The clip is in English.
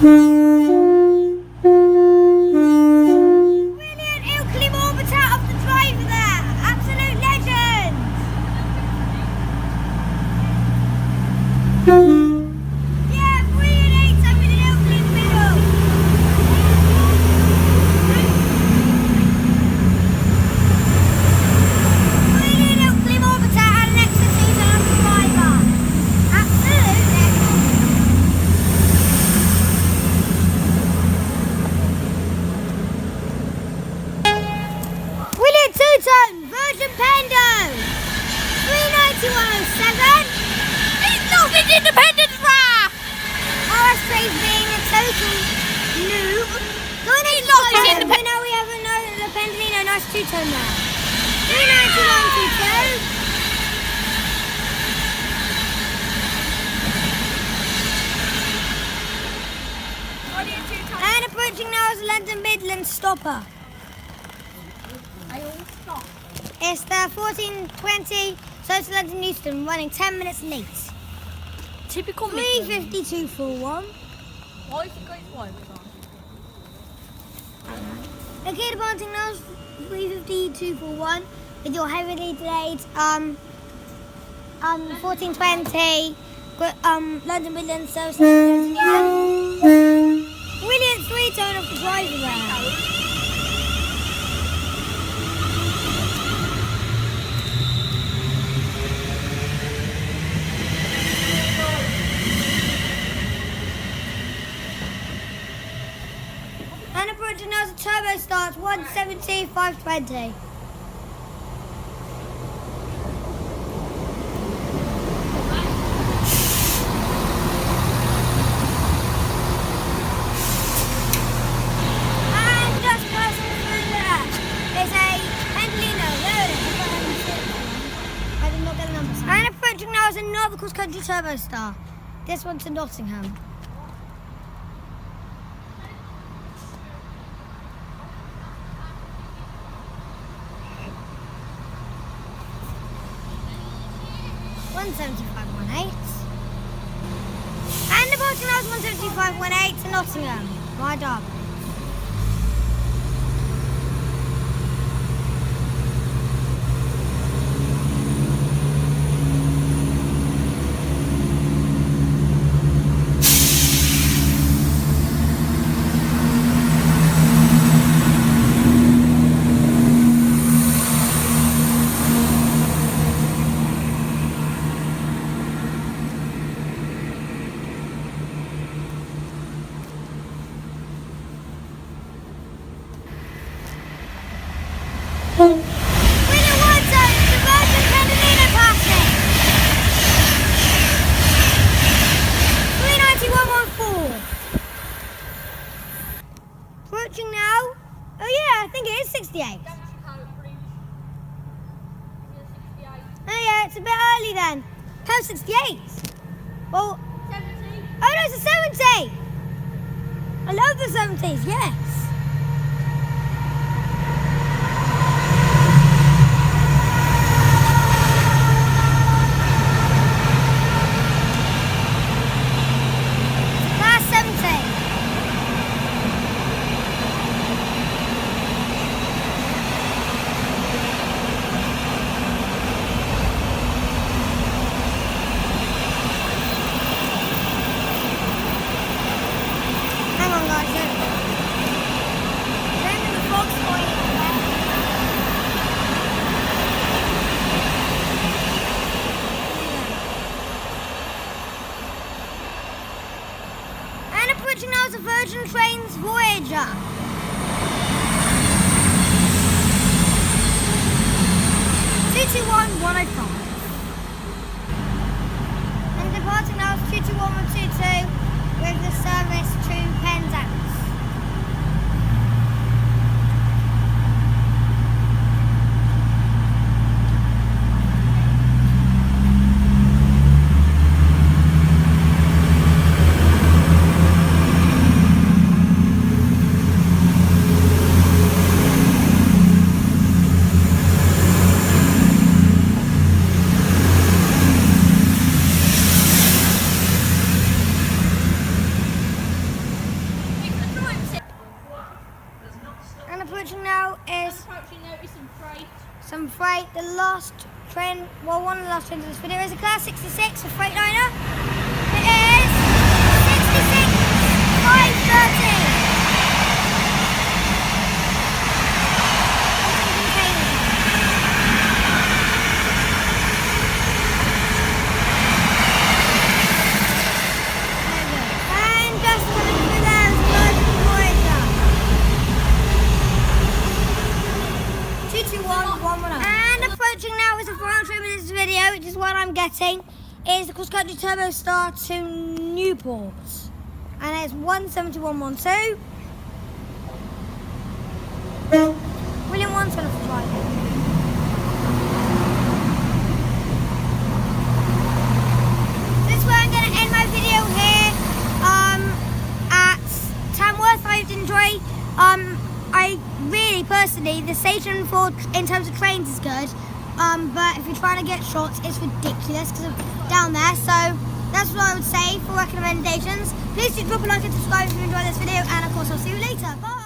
Brilliant! He'll climb orbit out of the driver there. Absolute legend. Yeah, brilliant 8 with an Ilkley in the middle. Brilliant Ilkley orbit out and an extra 2 ton off the driver. Absolute legend. Brilliant 2-ton, Virgin Pendo, 391.07. It's not an independent draft! RS3's being a total noob. Going He's into not total, an but now we have a Pendolino, nice 2-ton there. 391.22. And approaching now is a London Midland stopper. They all stop. It's the 1420 Social London Euston running 10 minutes late. Typical Midland. 3:52.41. Why is it going slow? Okay, departing now is 3:52.41 with your heavily delayed 1420 London Midland Social London Euston. Brilliant 3-ton off the driver there. And approaching now is a turbo start, 170, 520. And just passing through there is a Pendolino loaded. I did not get the numbers. And approaching now is another cross country turbo star. This one to Nottingham. $175.18. And the bottom now is $175.18 to Nottingham. My derby. Winner Woodson, the Virgin Pendolino passing. 391.14. Approaching now. Oh yeah, I think it is 68. Oh yeah, it's a bit early then. How's 68? Well, 70. oh no, it's a 70. I love the 70s, yes. Last 70. Hang on, guys. Remember the fog's going in there. And approaching now is a Virgin Trains Voyager. $221.105. And departing now is 221.122 with the service to Penzance. approaching now is Approaching there is some freight. some freight. The last train, well, one of the last trains of this video is a Class 66, a Freightliner. It is 66,530. And just coming through there is a Virgin Voyager. 221 And approaching now is a final trim in this video, which is what I'm getting, is the cross country turbo star to Newport. And it's 17112. William 1's going to fly. This is where I'm going to end my video here at Tamworth. I hope you enjoy. I really, personally, the station for in terms of trains is good, but if you're trying to get shots, it's ridiculous because of down there. So that's what I would say for recommendations. Please do drop a like and subscribe if you enjoyed this video, and of course I'll see you later. Bye.